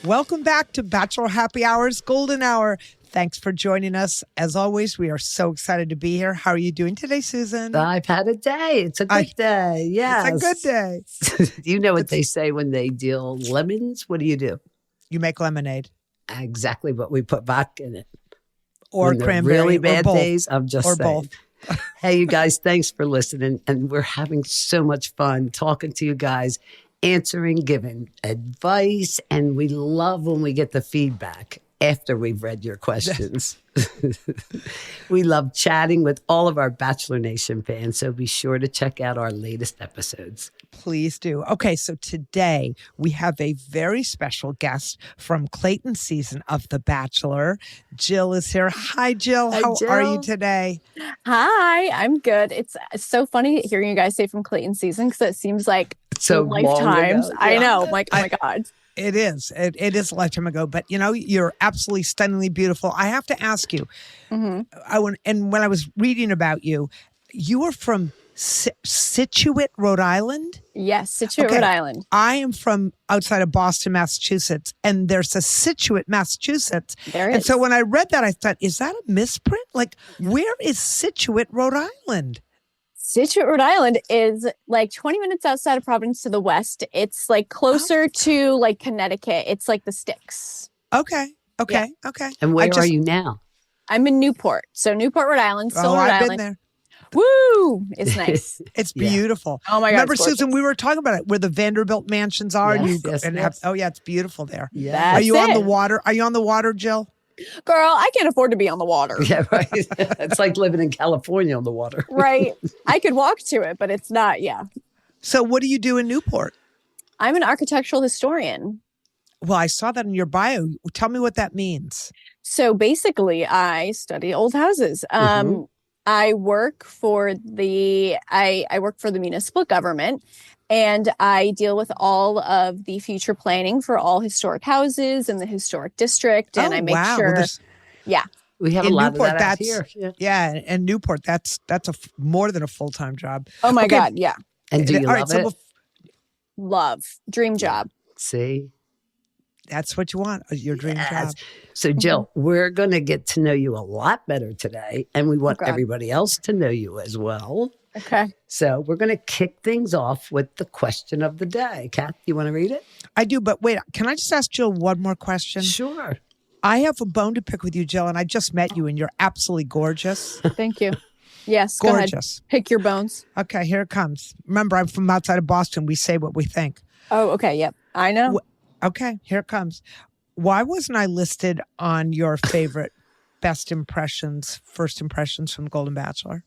Welcome back to Bachelor Happy Hour's Golden Hour. Thanks for joining us. As always, we are so excited to be here. How are you doing today, Susan? I've had a day. It's a good day. Yes. It's a good day. You know what they say when they deal lemons? What do? You make lemonade. Exactly, but we put vodka in it. Or when cranberry. Really bad or both. days, I'm just or saying. Both. Hey, you guys, thanks for listening. And we're having so much fun talking to you guys, answering, giving advice. And we love when we get the feedback after we've read your questions. We love chatting with all of our Bachelor Nation fans, so be sure to check out our latest episodes. Please do. Okay, so today we have a very special guest from Clayton's season of The Bachelor. Jill is here. Hi, Jill. Hi, How Jill. are you today? Hi, I'm good. It's so funny hearing you guys say from Clayton's season because it seems like So long lifetimes. ago. I Yeah. know. I'm like, oh my God. It is. It is a lifetime ago. But, you know, you're absolutely stunningly beautiful. I have to ask you, when I was reading about you, you were from Scituate, Rhode Island? Yes, Scituate, Okay. Rhode Island. I am from outside of Boston, Massachusetts, and there's a Scituate, Massachusetts. There And is. so when I read that, I thought, is that a misprint? Like, where is Scituate, Rhode Island? Scituate, Rhode Island is like 20 minutes outside of Providence to the west. It's like closer to like Connecticut. It's like the sticks. Okay. And where I just- are you now? I'm in Newport. So Newport, Rhode Island, still Rhode I've been Island. there. Woo! It's nice. It's Yeah. beautiful. Oh my God. Remember, it's Susan, gorgeous. we were talking about it, where the Vanderbilt mansions are. and Yes, you yes, and yes. oh, yeah, it's beautiful there. Yeah. Are you on the it. water? Are you on the water, Jill? Girl, I can't afford to be on the water. Yeah, right. It's like living in California on the water. Right. I could walk to it, but it's not. Yeah. So what do you do in Newport? I'm an architectural historian. Well, I saw that in your bio. Tell me what that means. So basically, I study old houses. I work for the I work for the municipal government, and I deal with all of the future planning for all historic houses in the historic district. And I make wow. sure, Well, there's- We have In a lot Newport, of that out that's- here. Yeah. yeah, and Newport, that's more than a full-time job. oh my Okay. God, yeah, And do you All right, love so it? love, dream job. See? that's what you want, your dream Yes. job. So, Jill, we're going to get to know you a lot better today, and we want God. everybody else to know you as well. Okay. So, we're going to kick things off with the question of the day. Kath, you want to read it? I do, but wait, can I just ask Jill one more question? Sure. I have a bone to pick with you, Jill, and I just met you, and you're absolutely gorgeous. Thank you. Yes. Go ahead. Gorgeous. Pick your bones. Okay, here it comes. Remember, I'm from outside of Boston. We say what we think. Oh, okay. Yep. I know. Okay, here it comes. Why wasn't I listed on your favorite best impressions, first impressions from Golden Bachelor?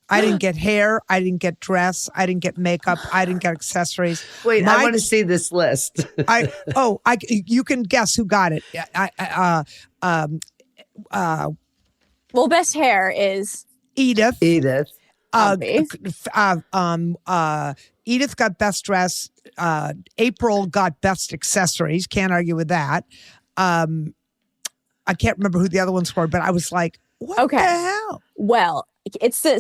I didn't get hair. I didn't get dress. I didn't get makeup. I didn't get accessories. Wait, My- I want to see this list. You can guess who got it. Well, best hair is Edith. Edith. Bobby. Edith got best dress. April got best accessories. Can't argue with that. I can't remember who the other ones were, but I was like, what Okay. the hell? Well,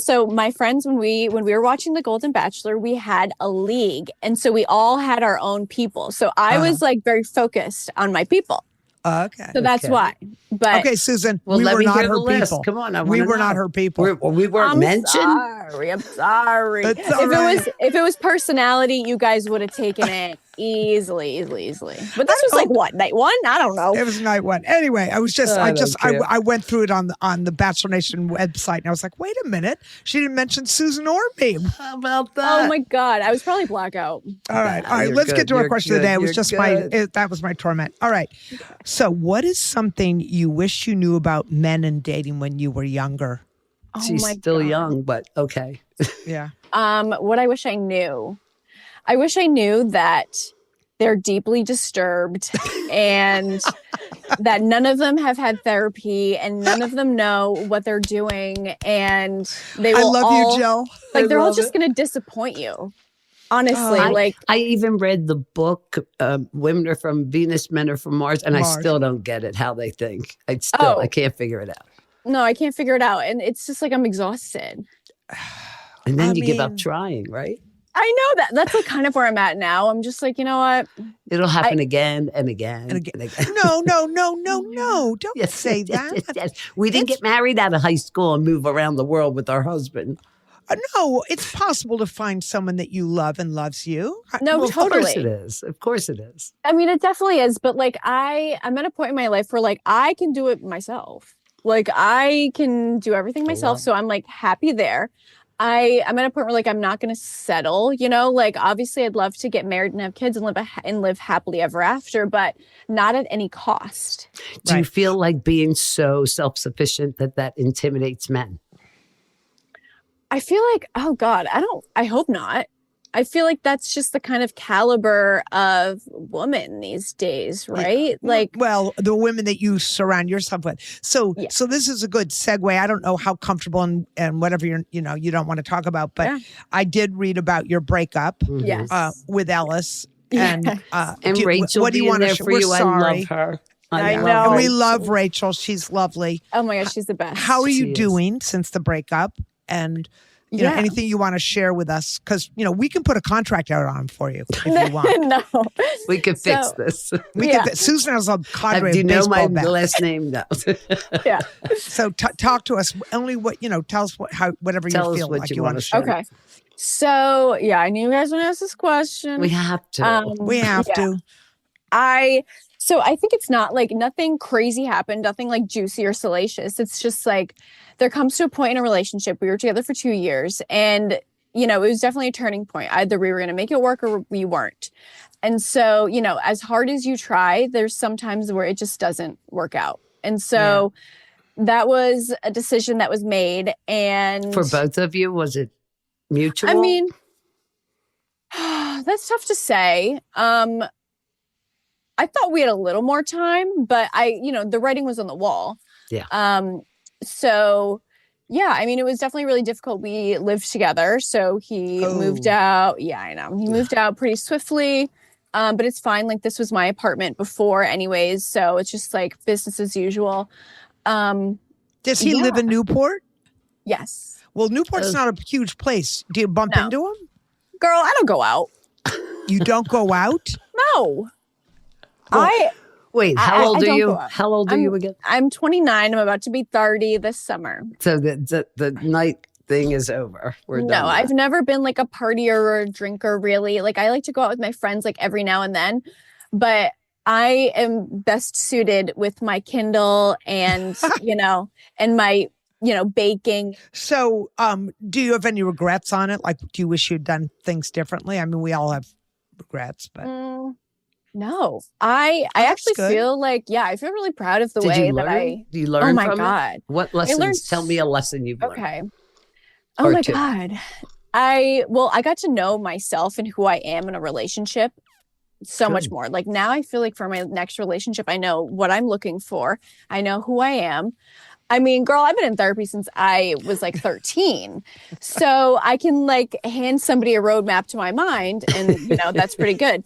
so my friends, when we were watching The Golden Bachelor, we had a league, and so we all had our own people. So I was like very focused on my people. Okay. So that's Okay. why. But Okay, Susan, Well, we let were me not hear her the list. people. Come on, I We wanna were not know. her people. We weren't I'm mentioned. sorry. I'm sorry. It's If all right. it was personality, you guys would have taken it easily. But this was like what, night one? I don't know. It was night one. Anyway, I was just, I don't care. I went through it on the Bachelor Nation website, and I was like, wait a minute, she didn't mention Susan or me. How about that? Oh my God, I was probably blackout. All right, you're let's good, get to our you're question of the good, day. It was you're just good. that was my torment. All right, so what is something you wish you knew about men and dating when you were younger? Oh She's my still God. young, but okay. Yeah. What I wish I knew. I wish I knew that they're deeply disturbed and that none of them have had therapy and none of them know what they're doing, and they I will love all, you, Jill. like I they're all love just it. going to disappoint you. Honestly, I even read the book, Women Are From Venus, Men Are From Mars, and I Mars. still don't get it, how they think. I can't figure it out. no, I can't figure it out. And it's just like I'm exhausted. And then I you give up mean- trying, right? I know that's like kind of where I'm at now. I'm just like, you know what? It'll happen again and again And again, and again. no. Don't say that. Yes. We didn't get married out of high school and move around the world with our husband. No, it's possible to find someone that you love and loves you. No, Well, of course totally. it is. Of course it is. I mean, it definitely is. But like, I'm at a point in my life where like I can do it myself. Like I can do everything myself. Wow. So I'm like happy there. I'm at a point where like I'm not going to settle. You know, like obviously I'd love to get married and have kids and live happily ever after, but not at any cost. Do you Right. feel like being so self-sufficient that intimidates men? I feel like, oh God, I hope not. I feel like that's just the kind of caliber of woman these days, right? Like, well, the women that you surround yourself with. So, Yeah. so this is a good segue. I don't know how comfortable and whatever you don't want to talk about, but Yeah. I did read about your breakup Mhm. yes. with Ellis. Yes. And Rachel what do you being want to there share? for We're you. sorry. I love her. I love know. And her. we love Rachel. She's lovely. Oh my gosh, she's the best. How are She you is. doing since the breakup? And you know, anything you want to share with us? Because we can put a contract out on for you if you want. No. We could fix So- this. Yeah. Susan has a cadre Do you of know my baseball bats. last name? No. Yeah. So talk to us. Only tell us whatever Tell you us feel what like you you want wanna to share. Okay. So yeah, I knew you guys would ask this question. We have to. We have Yeah. to. So I think it's not like nothing crazy happened, nothing like juicy or salacious. It's just like there comes to a point in a relationship. We were together for 2 years and it was definitely a turning point. Either we were going to make it work or we weren't. And so, as hard as you try, there's sometimes where it just doesn't work out. And so that was a decision that was made. And For both of you, was it mutual? I mean, that's tough to say. I thought we had a little more time, but the writing was on the wall. Yeah. So yeah, I mean, it was definitely really difficult. We lived together. So he moved out. Yeah, I know. He moved out pretty swiftly. But it's fine. Like this was my apartment before anyways. So it's just like business as usual. Does he live in Newport? Yes. Well, Newport's not a huge place. Do you bump No. into him? Girl, I don't go out. You don't go out? No. Wait, I how old are don't you? go out. How old are you again? I'm 29. I'm about to be 30 this summer. So the night thing is over. We're done. No, with I've that. never been like a partier or a drinker really. Like I like to go out with my friends like every now and then, but I am best suited with my Kindle and, and my, baking. So, do you have any regrets on it? Like, do you wish you'd done things differently? I mean, we all have regrets, but No, I actually good. feel like, I feel really proud of the Did way you that learn? Do you oh learn my from it? God. What lessons? learned Tell me a lesson you've learned. Okay. Oh Or my two. God. I got to know myself and who I am in a relationship so much Good. more. Like now I feel like for my next relationship, I know what I'm looking for. I know who I am. I mean, girl, I've been in therapy since I was like 13. So I can like hand somebody a roadmap to my mind and, that's pretty good.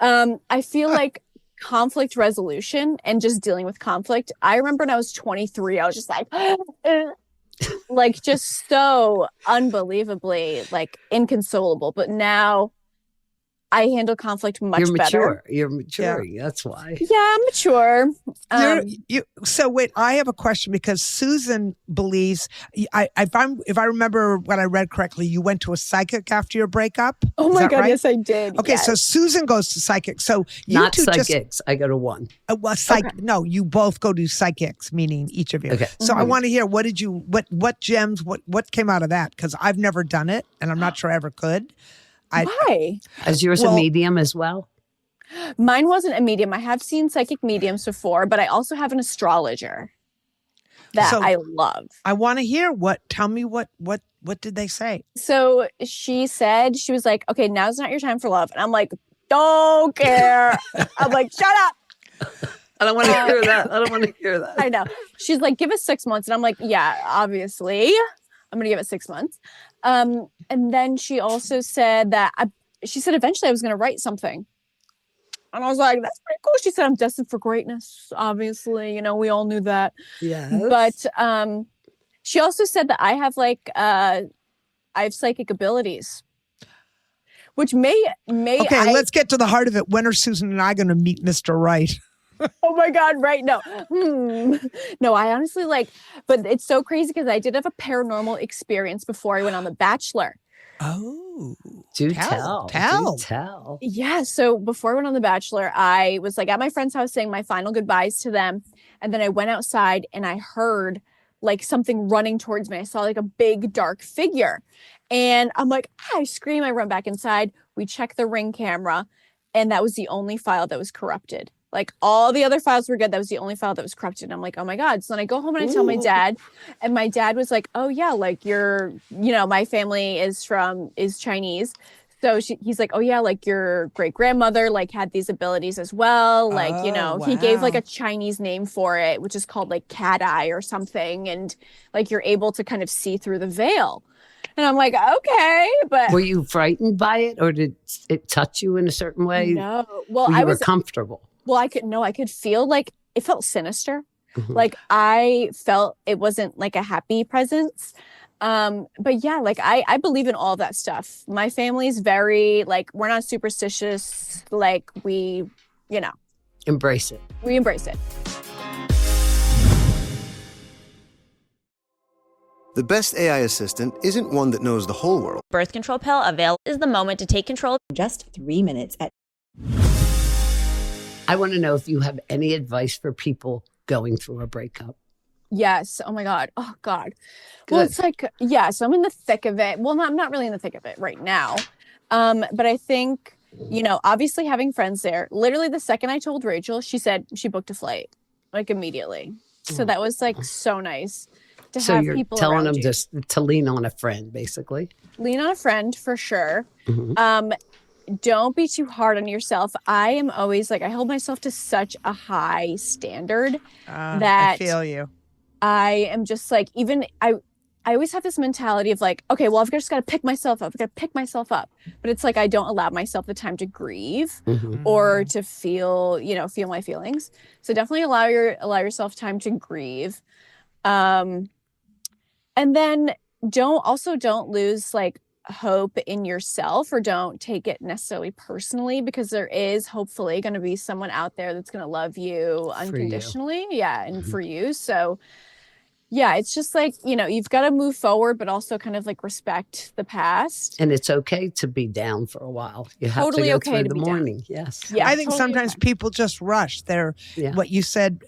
I feel like conflict resolution and just dealing with conflict. I remember when I was 23, I was just like just so unbelievably like inconsolable. But now I handle conflict much You're better. mature. You're maturing. That's why. Yeah, I'm mature. So wait, I have a question because Susan believes if I remember what I read correctly, you went to a psychic after your breakup. Oh Is my that God, right? yes, I did. Okay, yes. so Susan goes to psychic. So you Not two psychics. I go to one. No, you both go to psychics, meaning each of you. Okay. So I want to hear what gems, what came out of that? Because I've never done it, and I'm not sure I ever could. Why? Is yours a medium as well? Mine wasn't a medium. I have seen psychic mediums before, but I also have an astrologer that So- I love. I want to hear tell me what did they say? So she said, she was like, okay, now's not your time for love. And I'm like, don't care. I'm like, shut up. I don't want to hear that. I don't want to hear that. I know. She's like, give us 6 months. And I'm like, yeah, obviously. I'm going to give it 6 months. And then she also said that, she said eventually I was going to write something. And I was like, that's pretty cool. She said, I'm destined for greatness. Obviously, we all knew that. Yes. But she also said that I have I have psychic abilities. which may Okay, let's get to the heart of it. When are Susan and I going to meet Mr. Right? Oh my God, right? No. No, I honestly but it's so crazy because I did have a paranormal experience before I went on The Bachelor. Oh, Do tell. tell. Yeah. So before I went on The Bachelor, I was like at my friend's house saying my final goodbyes to them. And then I went outside and I heard like something running towards me. I saw like a big dark figure. And I'm like, I scream, I run back inside. We check the Ring camera. And that was the only file that was corrupted. Like all the other files were good. That was the only file that was corrupted. And I'm like, oh my God. So then I go home and I tell my dad, and my dad was like, oh yeah, like my family is Chinese. So he's like, oh yeah, like your great grandmother like had these abilities as well. Like, he gave like wow. a Chinese name for it, which is called like cat eye or something. And like, you're able to kind of see through the veil. And I'm like, okay, but Were you frightened by it, or did it touch you in a certain way? no. Well, You were comfortable. Well, I could feel like it felt sinister. Mhm. Like I felt it wasn't like a happy presence. But yeah, like I believe in all that stuff. My family's very like, we're not superstitious. Like we Embrace it. we embrace it. The best AI assistant isn't one that knows the whole world. Birth control pill available is the moment to take control. Just 3 minutes at I want to know if you have any advice for people going through a breakup. Yes. Oh my God. Oh God. Well, Good. it's like, yeah, so I'm in the thick of it. Well, I'm not really in the thick of it right now. But I think, obviously having friends there, literally the second I told Rachel, she said she booked a flight like immediately. So that was like so nice to So have you're people telling around them you. just to lean on a friend, basically. Lean on a friend for sure. Mhm. Don't be too hard on yourself. I am always like, I hold myself to such a high standard I that feel you. I am just like, I always have this mentality of like, okay, well, I've just got to pick myself up. I've got to pick myself up. But it's like, I don't allow myself the time to grieve Mhm. or to feel my feelings. So definitely allow yourself time to grieve. And then don't lose like hope in yourself, or don't take it necessarily personally, because there is hopefully going to be someone out there that's going to love you unconditionally. Yeah. And for you. So yeah, it's just like, you've got to move forward, but also kind of like respect the past. And it's okay to be down for a while. You have Totally to go okay through to the be down. morning. Yes. Yeah, I think totally sometimes okay. people just rush. Yeah. What you said,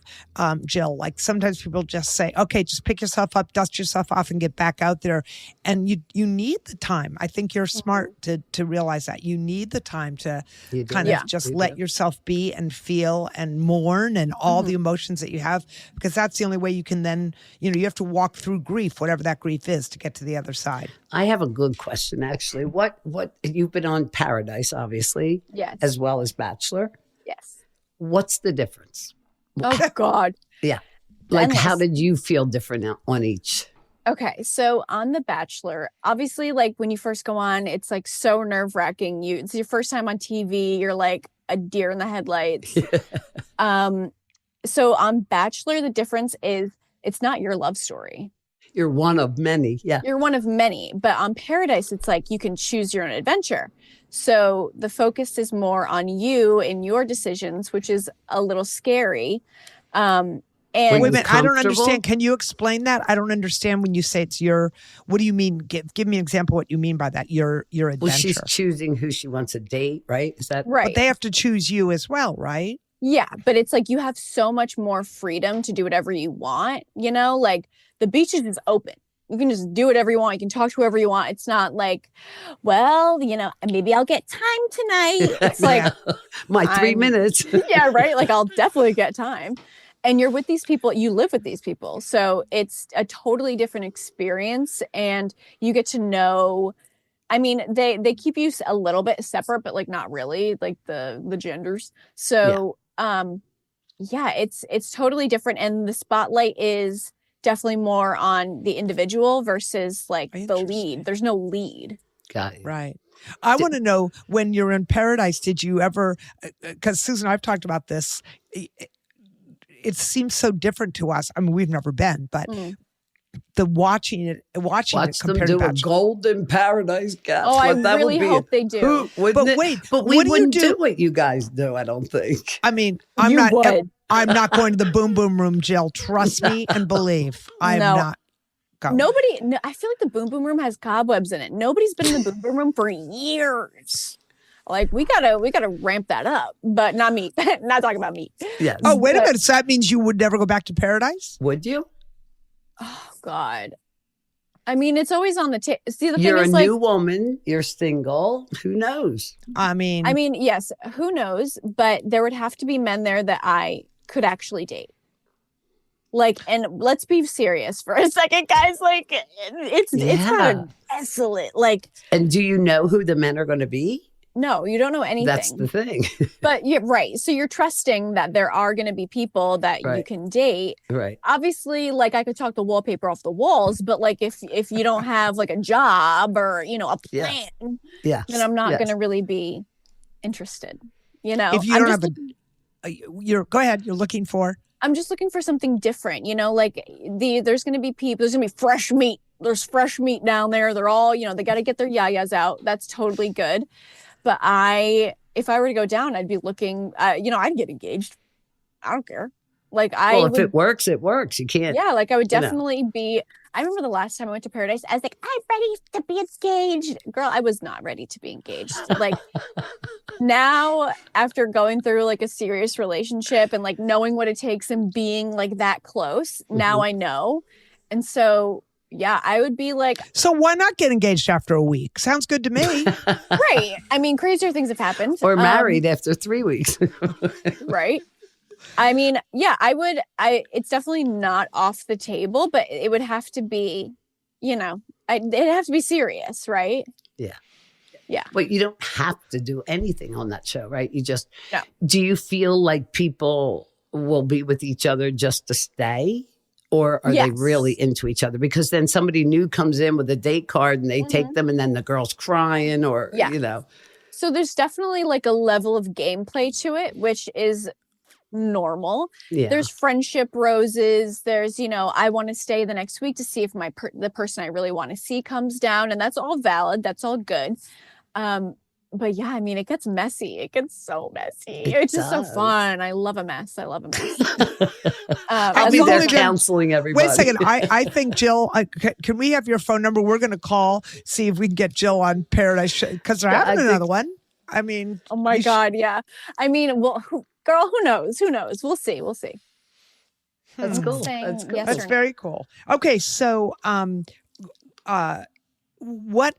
Jill, like sometimes people just say, okay, just pick yourself up, dust yourself off and get back out there. And you need the time. I think you're smart to realize that. You need the time to You do. kind Yeah. of just You let do. yourself be and feel and mourn and all the emotions that you have, because that's the only way you can then, you have to walk through grief, whatever that grief is, to get to the other side. I have a good question, actually. What you've been on Paradise, obviously, Yes. as well as Bachelor. Yes. What's the difference? Oh God. Yeah. Like, how Endless. did you feel different on each? Okay, so on The Bachelor, obviously, like when you first go on, it's like so nerve-wracking. It's your first time on TV. You're like a deer in the headlights. So on Bachelor, the difference is it's not your love story. You're one of many. Yeah. You're one of many. But on Paradise, it's like you can choose your own adventure. So the focus is more on you and your decisions, which is a little scary. And Were Wait a you minute, I don't comfortable? understand. Can you explain that? I don't understand when you say it's your. What do you mean? Give me an example. What you mean by that? Your adventure. Well, she's choosing who she wants to date, right? Is that right. But they have to choose you as well, right? Yeah, but it's like you have so much more freedom to do whatever you want, like the beaches is open. You can just do whatever you want. You can talk to whoever you want. It's not like, well, maybe I'll get time tonight. It's like, my 3 I'm- minutes? yeah, right. Like I'll definitely get time. And you're with these people, you live with these people. So it's a totally different experience, and you get to know, I mean, they keep you a little bit separate, but like not really, like the genders. So yeah, it's totally different. And the spotlight is definitely more on the individual versus like the Interesting. lead. There's no lead. Got it. Right. I want to know, when you're in Paradise, did you ever, because Susan, I've talked about this, it seems so different to us. I mean, we've never been, but the watching it Watch them compared do to a Bachelor. golden paradise. Guess Oh, I what that really would be. hope they do. Wouldn't But it? wait, but we what do you wouldn't do? do what you guys do. I don't think. I mean, I'm You not. would. I'm not going to the boom boom room, Jill. Trust me and believe. I am No. not going. Nobody, no, I feel like the boom boom room has cobwebs in it. Nobody's been in the boom boom room for years. Like we gotta ramp that up, but not me. Not talking about me. Yes. Oh, wait a But- minute. So that means you would never go back to paradise? Would you? Oh God. I mean, it's always on the table. See, the thing You're a is, like, new woman. You're single. Who knows? I mean, yes, who knows? But there would have to be men there that I could actually date. Like, and let's be serious for a second, guys. Like, it's kind Yeah. of desolate. Like, And do you know who the men are going to be? no, you don't know anything. That's the thing. But yeah, right. So you're trusting that there are going to be people that you Right. can date. Right. Obviously, like I could talk the wallpaper off the walls, but like if you don't have like a job or a Yeah. plan, Yes. then I'm not Yes. going to really be interested. if you I'm don't just have you're go ahead. You're looking for. I'm just looking for something different. Like there's going to be people. There's going to be fresh meat. There's fresh meat down there. They're all they got to get their yayas out. That's totally good. But if I were to go down, I'd be looking. I'd get engaged. I don't care. Like Well, if would, it works, it works. You can't. yeah, like I would you know. definitely be. I remember the last time I went to Paradise, I was like, I'm ready to be engaged. Girl, I was not ready to be engaged. Like now, after going through like a serious relationship and like knowing what it takes and being like that close, now I know. And so, yeah, I would be like, So why not get engaged after a week? Sounds good to me. right. I mean, crazier things have happened. Or married after 3 weeks. Right. I mean, yeah, it's definitely not off the table, but it would have to be, it'd have to be serious, right? But you don't have to do anything on that show, right? You just. No. Do you feel like people will be with each other just to stay? Or are they Yes. really into each other? Because then somebody new comes in with a date card and they take them and then the girl's crying or, Yeah. So there's definitely like a level of gameplay to it, which is normal. Yeah. There's friendship roses. There's, I want to stay the next week to see if the person I really want to see comes down. And that's all valid. That's all good. But yeah, I mean, it gets messy. It gets so messy. It's just so does. fun. I love a mess. I'll as be long there as- counseling everybody. Wait a second. I think Jill. Can we have your phone number? We're going to call, see if we can get Jill on Paradise because they're Yeah, having I another think- one. I mean, Oh my you sh- God. Yeah. I mean, well, girl, who knows? Who knows? We'll see. That's I'm cool. saying That's cool. yes That's or no. very cool. Okay, so what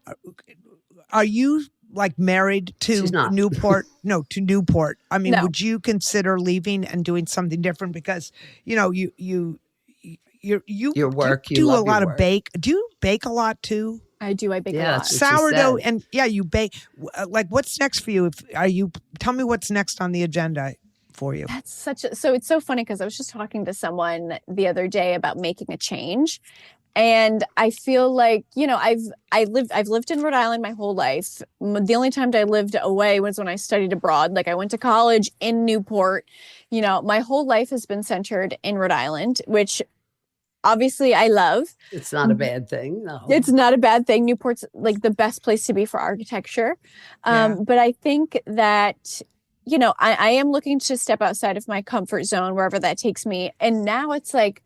are you like married to She's not. Newport? No, to Newport. I mean, No. would you consider leaving and doing something different because you work, you do a love your lot of work. bake. Do you bake a lot too? I do. I bake Yeah, a lot. that's what she Sourdough said. and you bake. Like, what's next for you? Tell me what's next on the agenda for you? That's so it's so funny because I was just talking to someone the other day about making a change. And I feel like, I've lived in Rhode Island my whole life. The only time I lived away was when I studied abroad. Like I went to college in Newport. My whole life has been centered in Rhode Island, which obviously I love. It's not a bad thing. No. It's not a bad thing. Newport's like the best place to be for architecture. Yeah. But I think that, I am looking to step outside of my comfort zone, wherever that takes me. And now it's like,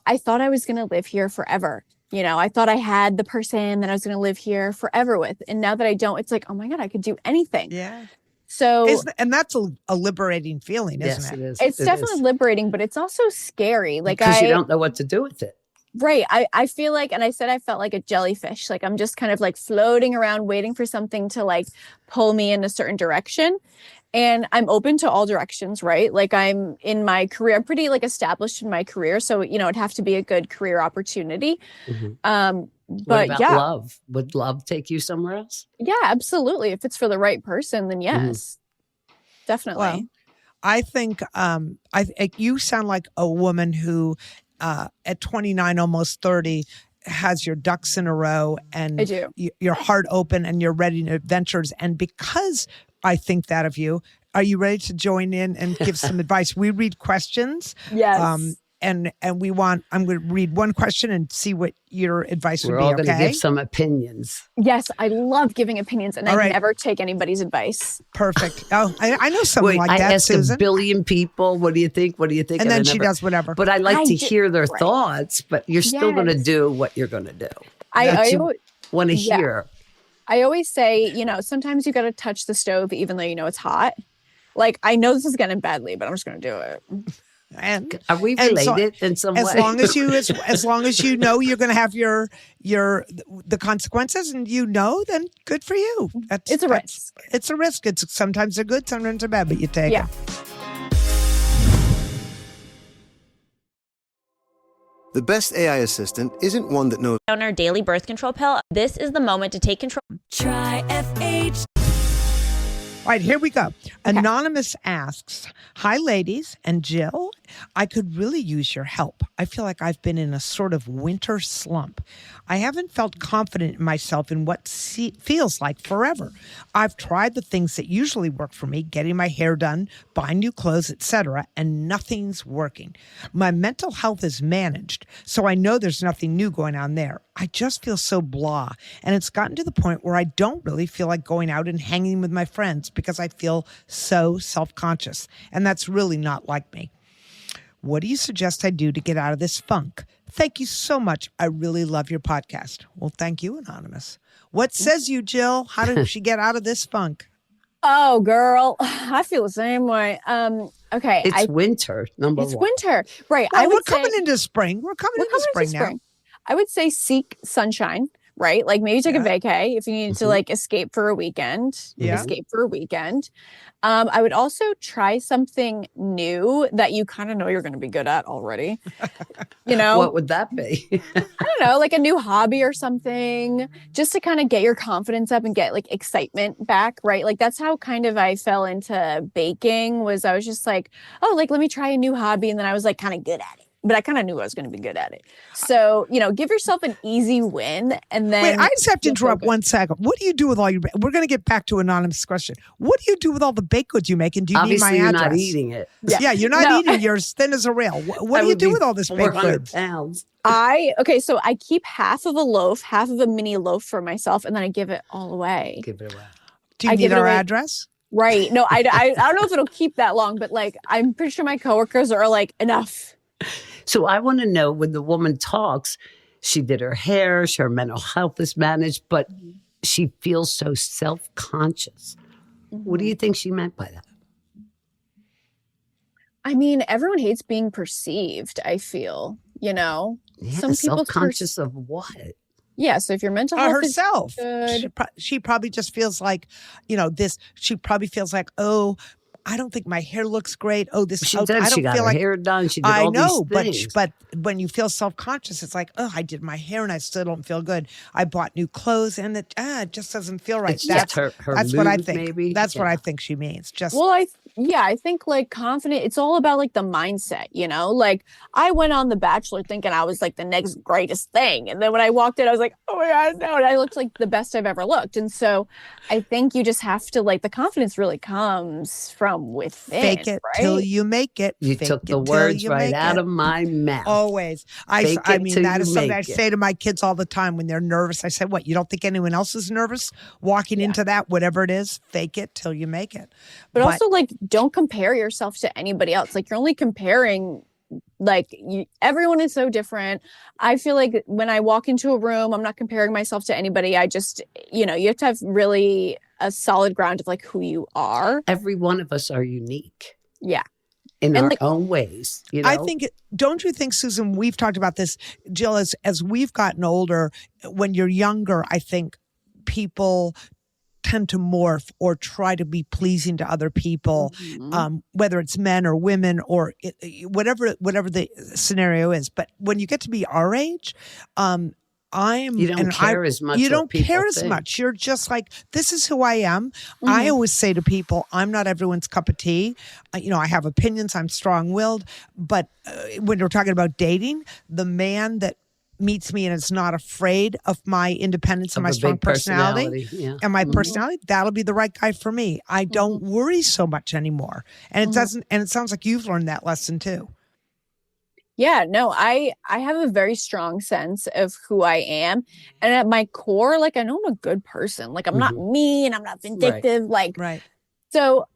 I thought I was going to live here forever. I thought I had the person that I was going to live here forever with. And now that I don't, it's like, oh my God, I could do anything. Yeah. So And that's a liberating feeling, Yes, isn't it it? is. it's It definitely is. liberating, but it's also scary. Like Because you don't know what to do with it. right. I feel like, and I said, I felt like a jellyfish. Like I'm just kind of like floating around waiting for something to like pull me in a certain direction. And I'm open to all directions, right? Like I'm in my career, I'm pretty like established in my career. So, it'd have to be a good career opportunity. Mhm. What But about yeah, love? Would love take you somewhere else? yeah, absolutely. If it's for the right person, then yes, definitely. Well, I think you sound like a woman who, at 29, almost 30, has your ducks in a row and I do. Your heart open and you're ready to adventures. And because I think that of you, are you ready to join in and give some advice? We read questions. Yes. and we want. I'm going to read one question and see what your advice would We're be. all going to Okay, give some opinions. Yes, I love giving opinions, and All I right. never take anybody's advice. perfect. Oh, I know someone Wait, like I that, ask Susan. a billion people, what do you think? What do you think? And then I she never- does whatever. But I like I to do- hear their right. thoughts, but you're still going to Yes. do what you're going to do. I you want to yeah. hear. I always say, sometimes you got to touch the stove even though you know it's hot. Like, I know this is going to end badly, but I'm just going to do it. and Are we And so- related in some as way? long as you as long as you know you're going to have the consequences, and then good for you. It's a risk. It's a risk. It's sometimes they're good, sometimes they're bad, but you take Yeah. it. The best AI assistant isn't one that knows on our daily birth control pill. This is the moment to take control. Try FH. All right, here we go. Anonymous asks, "Hi, ladies and Jill. I could really use your help. I feel like I've been in a sort of winter slump. I haven't felt confident in myself in what feels like forever. I've tried the things that usually work for me, getting my hair done, buying new clothes, etc., and nothing's working. My mental health is managed, so I know there's nothing new going on there. I just feel so blah, and it's gotten to the point where I don't really feel like going out and hanging with my friends because I feel so self-conscious, and that's really not like me. What do you suggest I do to get out of this funk? Thank you so much. I really love your podcast." Well, thank you, Anonymous. What says you, Jill? How did she get out of this funk? Oh, girl, I feel the same way. Okay. It's winter, number It's one. winter. Right. Well, I would we're coming say, into spring. We're coming into spring now. I would say seek sunshine, right? Like maybe take a vacay if you need to like escape for a weekend. Yeah. Escape for a weekend. I would also try something new that you kind of know you're going to be good at already. What would that be? I don't know, like a new hobby or something, just to kind of get your confidence up and get like excitement back, right? Like that's how kind of I fell into baking. Was I was just like, oh, like let me try a new hobby, and then I was like kind of good at it. But I kind of knew I was going to be good at it. So, give yourself an easy win, and then Wait, I just have to you'll feel interrupt good. 1 second. What do you do with all your? We're going to get back to Anonymous' question. What do you do with all the baked goods you make? And do you Obviously, need my you're address? not eating it. Yeah, you're not No. eating. You're as thin as a rail. What I do you would do be with all this baked 400 goods? pounds. So I keep half of a loaf, half of a mini loaf for myself, and then I give it all away. Give it away. Do you I need give it our away. address? Right. No, I don't know if it'll keep that long, but like, I'm pretty sure my coworkers are like, enough. So I want to know, when the woman talks, she did her hair, her mental health is managed, but she feels so self-conscious. What do you think she meant by that? I mean, everyone hates being perceived, I feel, Yeah, Some people self-conscious of what? Yeah. So if your mental health Herself. is good. She probably just feels like, this. She probably feels like, oh, I don't think my hair looks great. Oh, this. She I does. don't She got feel her like. hair done. She did I all know, these things. but when you feel self-conscious, it's like, oh, I did my hair and I still don't feel good. I bought new clothes and it just doesn't feel right. It's just her that's what I mood, think. maybe? That's what Yeah. I think she means. Just Well, I think like confident, it's all about like the mindset, like I went on The Bachelor thinking I was like the next greatest thing. And then when I walked in, I was like, oh my God, no. And I looked like the best I've ever looked. And so I think you just have to the confidence really comes from within. fake it right? till you make it. You Fake took it the till words you right make out it. of my mouth. Always. Fake I it mean, till that you is something I make it. say to my kids all the time when they're nervous. I say, what, you don't think anyone else is nervous walking into that, whatever it is? Fake it till you make it. But also don't compare yourself to anybody else. Like you're only comparing, everyone is so different. I feel like when I walk into a room, I'm not comparing myself to anybody. I just, you have to have really a solid ground of who you are. Every one of us are unique. Yeah. In And, our own ways. I think, don't you think, Susan, we've talked about this, Jill, as we've gotten older, when you're younger, I think people tend to morph or try to be pleasing to other people, whether it's men or women or whatever the scenario is. But when you get to be our age, you don't care as much. You what don't people care as think. much. You're just like, this is who I am. I always say to people, I'm not everyone's cup of tea. I have opinions. I'm strong-willed. But when we're talking about dating, the man that meets me and is not afraid of my independence and Of my a strong big personality yeah. and my personality, that'll be the right guy for me. I don't worry so much anymore. And it doesn't, and it sounds like you've learned that lesson too. Yeah, no, I have a very strong sense of who I am. And at my core, like I know I'm a good person. Like I'm not mean, I'm not vindictive. Like Right. so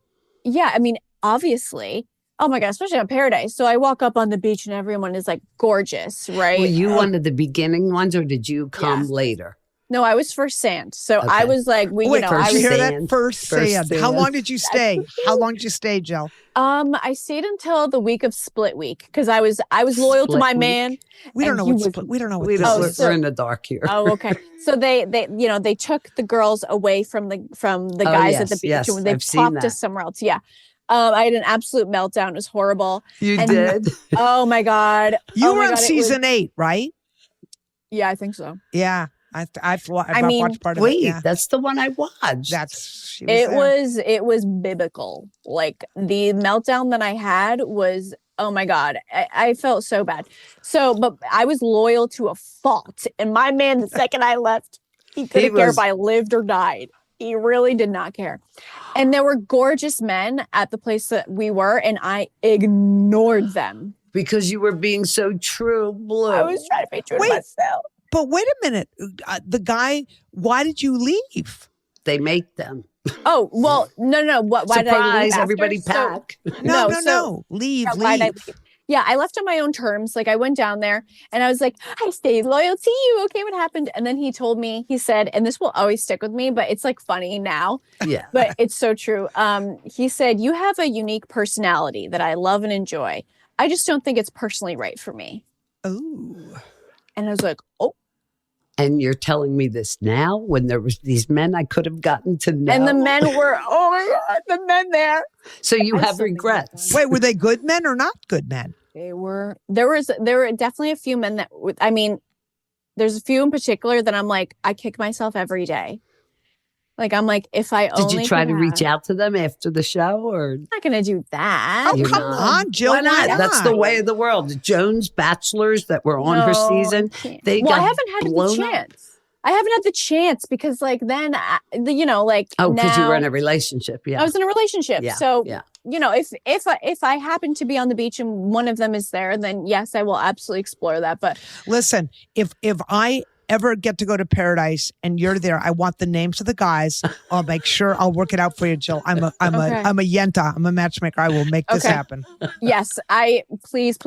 yeah, I mean, obviously, oh my God, especially on Paradise. So I walk up on the beach and everyone is like gorgeous, right? Were you one of the beginning ones or did you come Yes. later? No, I was first sand. So I Okay. was like, Wait, you know, did I you was hear sand. that? First sand. How sand. long did you stay? How long did you stay, Jill? I stayed until the week of split week because I was loyal to Split my week? man. We don't And know he what was- we don't know what We this don't, Oh, is. so- we're in the dark here. Oh, okay. So they they took the girls away from the guys at the yes, beach yes, and they I've seen plopped that. us somewhere else. Yeah. I had an absolute meltdown. It was horrible. You And- did? Oh my God. You Oh were my on God, it was- season 8, right? Yeah, I think so. Yeah. I've mean, watched part of Wait, it. Yeah. that's the one I watched. She It there. was biblical. Like the meltdown that I had was, oh my God, I felt so bad. So, but I was loyal to a fault. And my man, the second I left, he couldn't care was- if I lived or died. He really did not care. And there were gorgeous men at the place that we were, and I ignored them. because you were being so true blue. I was trying to be true Wait. to myself. But wait a minute. The guy, why did you leave? They make them. Oh, well, no. Why did I leave Surprise, after? everybody So- pack. No, No, so- Leave, Yeah, why'd I leave. leave? Yeah, I left on my own terms. Like I went down there and I was like, I stayed loyal to you. Okay, what happened? And then he told me, he said, and this will always stick with me, but it's like funny now, Yeah. but it's so true. He said, you have a unique personality that I love and enjoy. I just don't think it's personally right for me. Ooh. And I was like, oh, And you're telling me this now when there was these men I could have gotten to know. and the men were, oh my God, the men there. So you I have still think regrets. Wait, were they good men or not good men? There were definitely a few men that, I mean, there's a few in particular that I'm like, I kick myself every day. Like, I'm like, if I Did only you try could to reach have- out to them after the show or I'm not going to do that. Oh, You're come not? on, Jill. why not? That's the not? way of the world. The Jones Bachelors that were on her No, season, I can't. they well, I got haven't had the blown up. chance. I haven't had the chance because, like, then, like, Oh, because you were now- in a relationship. Yeah. I was in a relationship. Yeah, So, yeah. if I happen to be on the beach and one of them is there, then yes, I will absolutely explore that. But Listen, if I ever get to go to Paradise and you're there, I want the names of the guys. I'll make sure I'll work it out for you, Jill. I'm a yenta. I'm a matchmaker. I will make this Okay. happen. yes, please,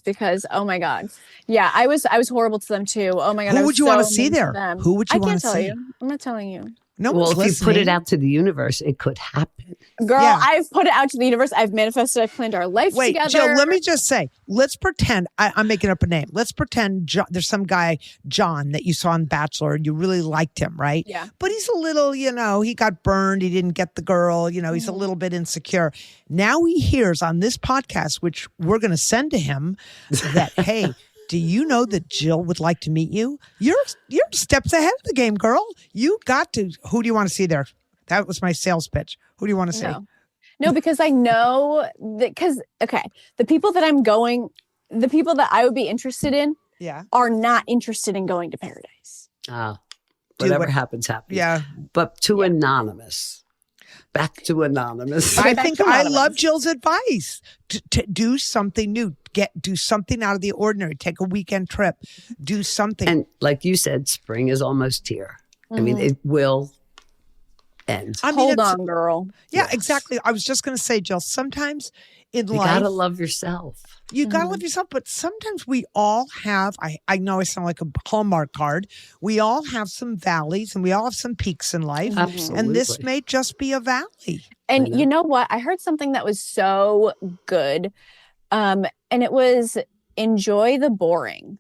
because oh my God, yeah, I was horrible to them too. Oh my God, I Who was would you want to so see mean to there? them. Who would you I want can't to tell see? you. I'm not telling you. No Well, one's if you put it listening. out to the universe, it could happen. Girl, Yeah. I've put it out to the universe. I've manifested. I've planned our life Wait, together. Jill, let me just say, let's pretend, I'm making up a name. Let's pretend there's some guy, John, that you saw on Bachelor and you really liked him, right? Yeah. But he's a little, he got burned. He didn't get the girl. He's a little bit insecure. Now he hears on this podcast, which we're going to send to him, that, hey, do you know that Jill would like to meet you? You're steps ahead of the game, girl. You got to. Who do you want to see there? That was my sales pitch. Who do you want to see? No, because I know that the people that the people that I would be interested in Yeah. are not interested in going to Paradise. Whatever what- happens, happens. Yeah. But to anonymous. Back to anonymous. I back think to I anonymous. love Jill's advice to do something new, do something out of the ordinary, take a weekend trip, do something. And like you said, spring is almost here. I mean, it will end. I mean, Hold it's- on, girl. Yeah, Yes. exactly. I was just going to say, Jill, sometimes in You life, gotta love yourself. you got to love yourself, but sometimes we all have, I know I sound like a Hallmark card. We all have some valleys and we all have some peaks in life. Absolutely. And this may just be a valley. And know. you know what? I heard something that was so good. And it was enjoy the boring.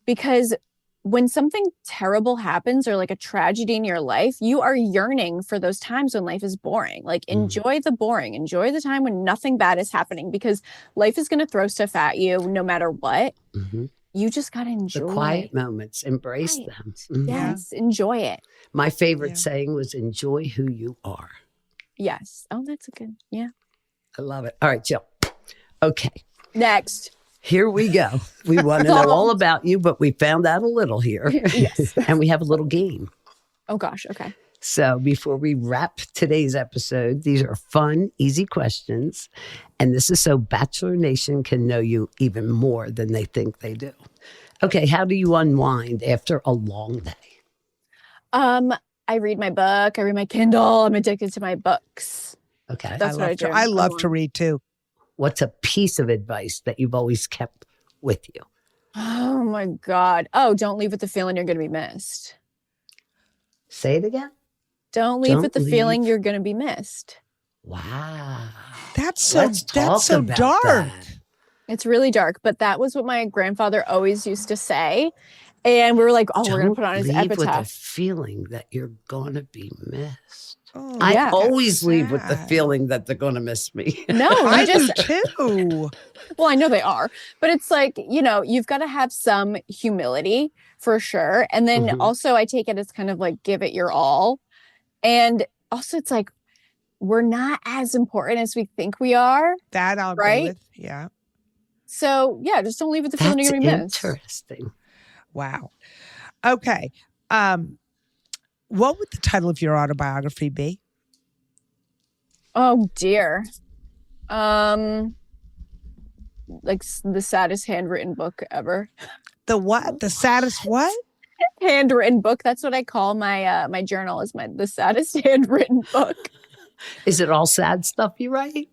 Because when something terrible happens or like a tragedy in your life, you are yearning for those times when life is boring. Like enjoy the boring. Enjoy the time when nothing bad is happening because life is going to throw stuff at you no matter what. Mhm. You just got to enjoy The quiet moments, embrace Right. them. Mhm. Yes, enjoy it. My favorite Yeah. saying was enjoy who you are. Yes. Oh, that's a good. Yeah. I love it. All right, Jill. Okay. Next. Here we go. We want to know all about you, but we found out a little here. Yes. And we have a little game. Oh gosh. Okay. So before we wrap today's episode, these are fun, easy questions. And this is so Bachelor Nation can know you even more than they think they do. Okay, how do you unwind after a long day? I read my book. I read my Kindle. I'm addicted to my books. Okay. That's what I do. I love to read too. What's a piece of advice that you've always kept with you? Oh my God. Oh, don't leave with the feeling you're going to be missed. Say it again. Don't leave with the Don't feeling leave. you're going to be missed. Wow. That's so Let's talk about dark. that. It's really dark, but that was what my grandfather always used to say. And we were like, oh, we're going to put on his Don't leave with the epitaph. feeling that you're going to be missed. Oh, I Yeah. always leave with the sad. feeling that they're going to miss me. No, I you just, do too. well, I know they are, but it's like, you've got to have some humility for sure. And then Mhm. also I take it as kind of like, give it your all. And also it's like, we're not as important as we think we are. That I'll Right? agree with. Yeah. So yeah, just don't leave with the feeling That's you're going to be missed. interesting. Wow. Okay. What would the title of your autobiography be? Oh dear. Like the saddest handwritten book ever. The what? The saddest what? Handwritten book. That's what I call my my journal is the saddest handwritten book. Is it all sad stuff you write?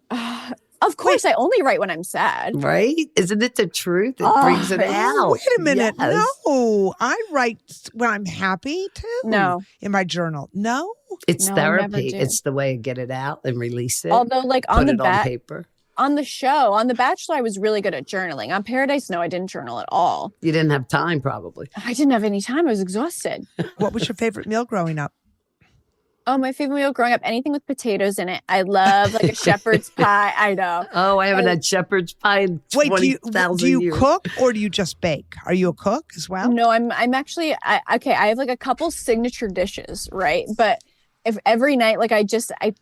Of course, I only write when I'm sad. Right? Isn't it the truth? It Oh, brings it yes. out. Wait a minute. Yes. No, I write when I'm happy too. No. In my journal. No. It's No, I never therapy. do. It's the way to get it out and release it. Although, like put on the it on back paper. on the show, on The Bachelor, I was really good at journaling. On Paradise, no, I didn't journal at all. You didn't have time, probably. I didn't have any time. I was exhausted. What was your favorite meal growing up? Oh, my favorite meal growing up, anything with potatoes in it. I love like a shepherd's pie. I know. Oh, I haven't had shepherd's pie in Wait, do 20,000 you years. cook or do you just bake? Are you a cook as well? No, I'm actually okay. I have like a couple signature dishes, right? But if every night, like I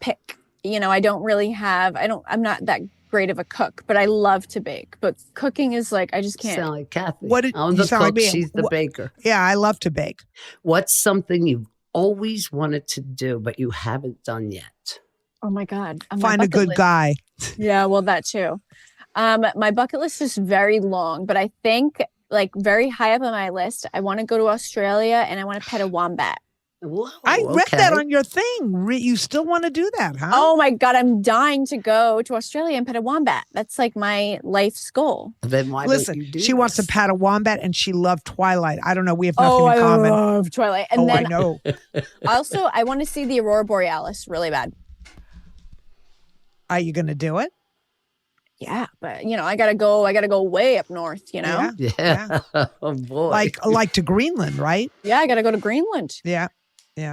pick, I don't really have. I'm not that great of a cook, but I love to bake. But cooking is like I just can't. Sound like Kathy. What did- I'm you the sound like cook. me. She's the What- baker. Yeah, I love to bake. What's something you've always wanted to do but you haven't done yet? Oh my God, on my Find a bucket good list- guy. Yeah, well, that too. My bucket list is very long, but I think like very high up on my list, I want to go to Australia and I want to pet a wombat. Whoa, I read that okay. on your thing. You still want to do that, huh? Oh my God, I'm dying to go to Australia and pet a wombat. That's like my life's goal. Then why Listen, don't you do she wants to this? pat a wombat and she loved Twilight. I don't know. We have nothing Oh, in I common. love Twilight. And Oh, I then know. also, I want to see the Aurora Borealis really bad. Are you going to do it? Yeah, but I gotta go way up north. Yeah. Yeah. Oh boy. Like to Greenland, right? Yeah, I gotta go to Greenland Yeah.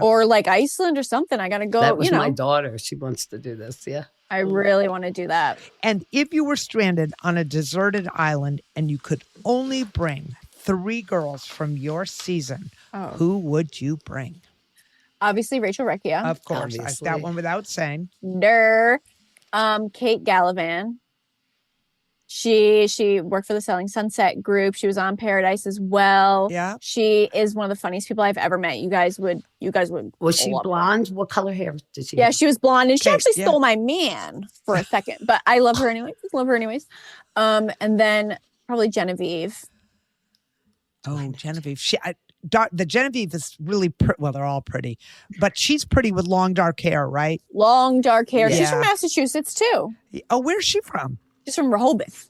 or like Iceland or something. I gotta go. that was my daughter. She wants to do this. Yeah. I really want to do that. And if you were stranded on a deserted island and you could only bring 3 girls from your season, Oh, who would you bring? obviously Rachel Recchia. Of course. Obviously. That one without saying. Durr. Kate Gallivan. She worked for the Selling Sunset group. She was on Paradise as well. Yeah. She is one of the funniest people I've ever met. You guys would Was she love her. blonde? What color hair did she Yeah, have? she was blonde and she Kate, actually yeah. stole my man for a second, but I love her anyways. Love her anyways. And then probably Genevieve. Oh, Genevieve. The Genevieve is really well, they're all pretty, but she's pretty with long dark hair, right? Long dark hair. She's Yeah. from Massachusetts too. Oh, where's she from? She's from Rehoboth.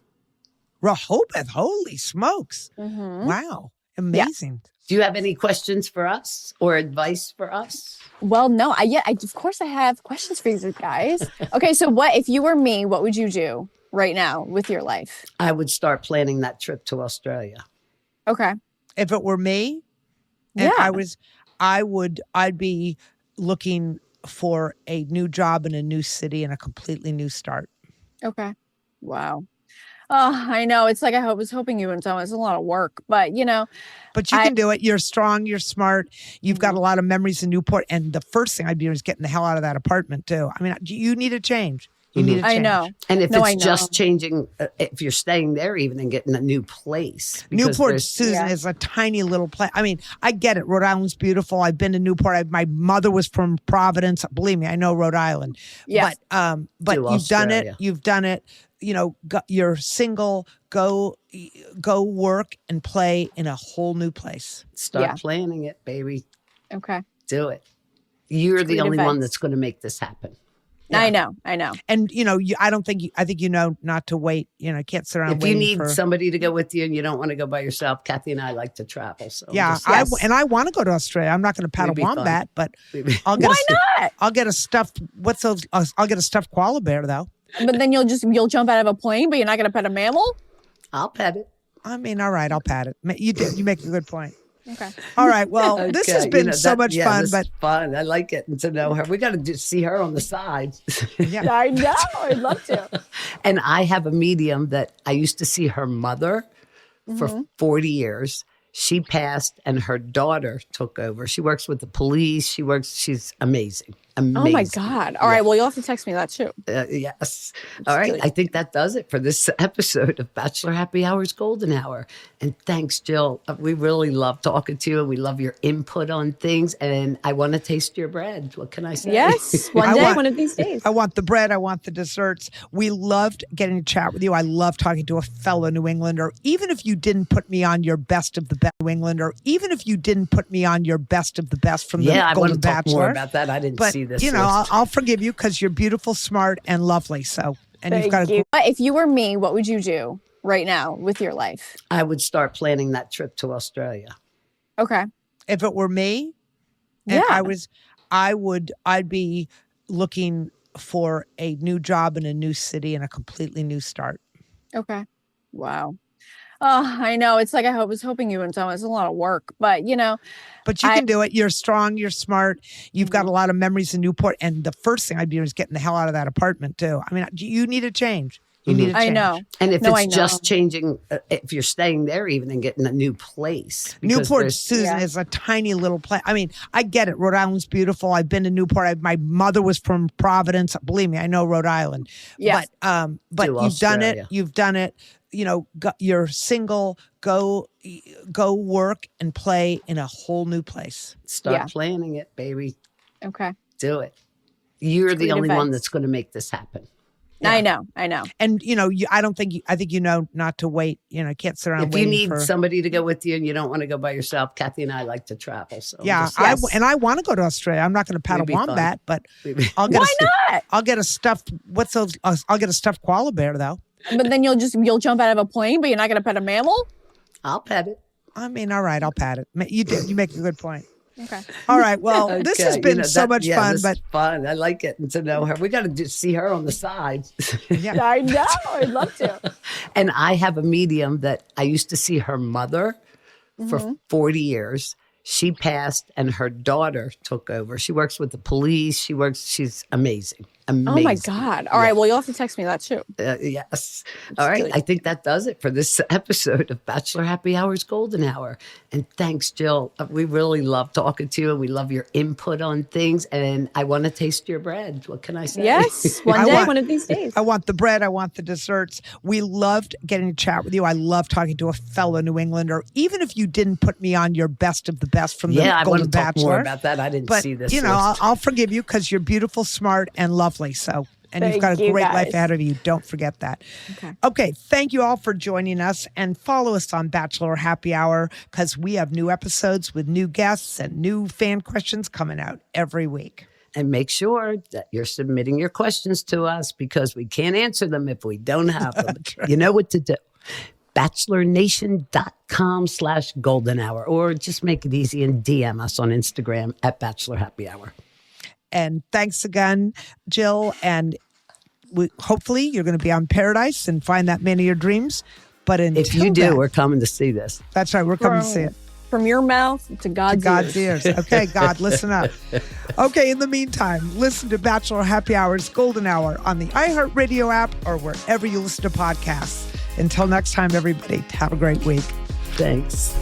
Rehoboth. Holy smokes. Mhm. Wow. Amazing. Do you have any questions for us or advice for us? Well, no, of course I have questions for you guys. Okay, so if you were me, what would you do right now with your life? I would start planning that trip to Australia. Okay. If it were me, and Yeah. I'd be looking for a new job in a new city and a completely new start. Okay. Wow. Oh, I know. It's like I was hoping you wouldn't tell me. It's a lot of work, but But you can do it. You're strong. You're smart. You've got a lot of memories in Newport. And the first thing I'd do is getting the hell out of that apartment too. I mean, you need a change. You need a change. I know. And if No, I it's know. just changing, if you're staying there even and getting a new place. because Newport, there's- Susan, Yeah. is a tiny little place. I mean, I get it. Rhode Island's beautiful. I've been to Newport. My mother was from Providence. Believe me, I know Rhode Island. Yes. But To you've done it. Australia. You've done it. You know, you're single. Go work and play in a whole new place. Start Yeah. planning it, baby. Okay. Do it. You're the Great only one advice. that's going to make this happen. I know. I know. And I think you know not to wait. I can't sit around If you waiting need for. somebody to go with you and you don't want to go by yourself, Kathy and I like to travel. So Yeah, just- Yes. I want to go to Australia. I'm not going to pat a We'd be fine. wombat, but I'll get Why not? I'll get a stuffed. What's those? I'll get a stuffed koala bear though. But then you'll jump out of a plane, but you're not going to pet a mammal. I'll pet it. I mean, all right, I'll pat it. You did. You make a good point. Okay. All right. Well, this has Okay, been so much fun, this but is fun. I like it. And to know her, we got to see her on the side. yeah. I know. I'd love to. And I have a medium that I used to see her mother for 40 years. She passed and her daughter took over. She works with the police. She's amazing. Amazing. Oh my God. All right. Well, you'll have to text me that too. Yes. All right. I think that does it for this episode of Bachelor Happy Hour's Golden Hour. And thanks, Jill. We really love talking to you and we love your input on things. And I want to taste your bread. What can I say? Yes. One I day, want- one of these days. I want the bread. I want the desserts. We loved getting to chat with you. I love talking to a fellow New Englander. Even if you didn't put me on your best of the best New Englander, even if you didn't put me on your best of the best from the Yeah, I want Golden to talk Bachelor. more about that. I didn't But see this. I'll, list. I'll forgive you because you're beautiful, smart, and lovely. So, and you've got Thank a you. If you were me, what would you do right now with your life? I would start planning that trip to Australia. Okay. if it were me, and Yeah. I'd be looking for a new job in a new city and a completely new start. Okay. Wow. Oh, I know. It's like I was hoping you wouldn't tell me. It's a lot of work, but But you can do it. You're strong. You're smart. You've got a lot of memories in Newport. And the first thing I'd do is getting the hell out of that apartment too. I mean, you need a change. You need a change. I know. And if No, I it's know. just changing, if you're staying there even and getting a new place. because Newport, there's- Susan, Yeah. is a tiny little place. I mean, I get it. Rhode Island's beautiful. I've been to Newport. My mother was from Providence. Believe me, I know Rhode Island. Yes. But To you've done it. Australia. You've done it. You're single. Go work and play in a whole new place. Start Yeah. planning it, baby. Okay. Do it. You're the Great only one advice. that's going to make this happen. I know. I know. And I think not to wait. I can't sit around If you waiting need for. somebody to go with you and you don't want to go by yourself, Kathy and I like to travel. So Yeah, just- Yes. I want to go to Australia. I'm not going to pat We'd a be fine. wombat, but we- I'll get Why not? I'll get a stuffed. What's those? I'll get a stuffed koala bear though. But then you'll jump out of a plane, but you're not going to pet a mammal. I'll pet it. I mean, all right, I'll pat it. You did. You make a good point. Okay. All right. Well, this has Okay, been so much fun, this but is fun. I like it. And to know her, we got to see her on the side. yeah. I know. I'd love to. And I have a medium that I used to see her mother for 40 years. She passed and her daughter took over. She works with the police. She's amazing. Amazing. Oh my God. All right. Well, you'll have to text me that too. Yes. All right. I think that does it for this episode of Bachelor Happy Hour's Golden Hour. And thanks, Jill. We really love talking to you and we love your input on things. And I want to taste your bread. What can I say? Yes. One I day, want- one of these days. I want the bread. I want the desserts. We loved getting to chat with you. I love talking to a fellow New Englander. Even if you didn't put me on your best of the best from the Yeah, I want Golden to talk Bachelor, more about that. I didn't but see this. I'll forgive you because you're beautiful, smart, and lovely. So, and you've got a Thank you, great life guys. ahead of you. Don't forget that. Okay. Thank you all for joining us, and follow us on Bachelor Happy Hour because we have new episodes with new guests and new fan questions coming out every week. And make sure that you're submitting your questions to us because we can't answer them if we don't have them. You know what to do. BachelorNation.com/golden hour, or just make it easy and DM us on Instagram at Bachelor Happy Hour. And thanks again, Jill. And hopefully you're going to be on Paradise and find that man of your dreams. But If you do, then, we're coming to see this. that's right. We're coming to see it. From your mouth to To God's, God's ears. ears. Okay, God, listen up. Okay, in the meantime, listen to Bachelor Happy Hour's Golden Hour on the iHeartRadio app or wherever you listen to podcasts. Until next time, everybody, have a great week. Thanks.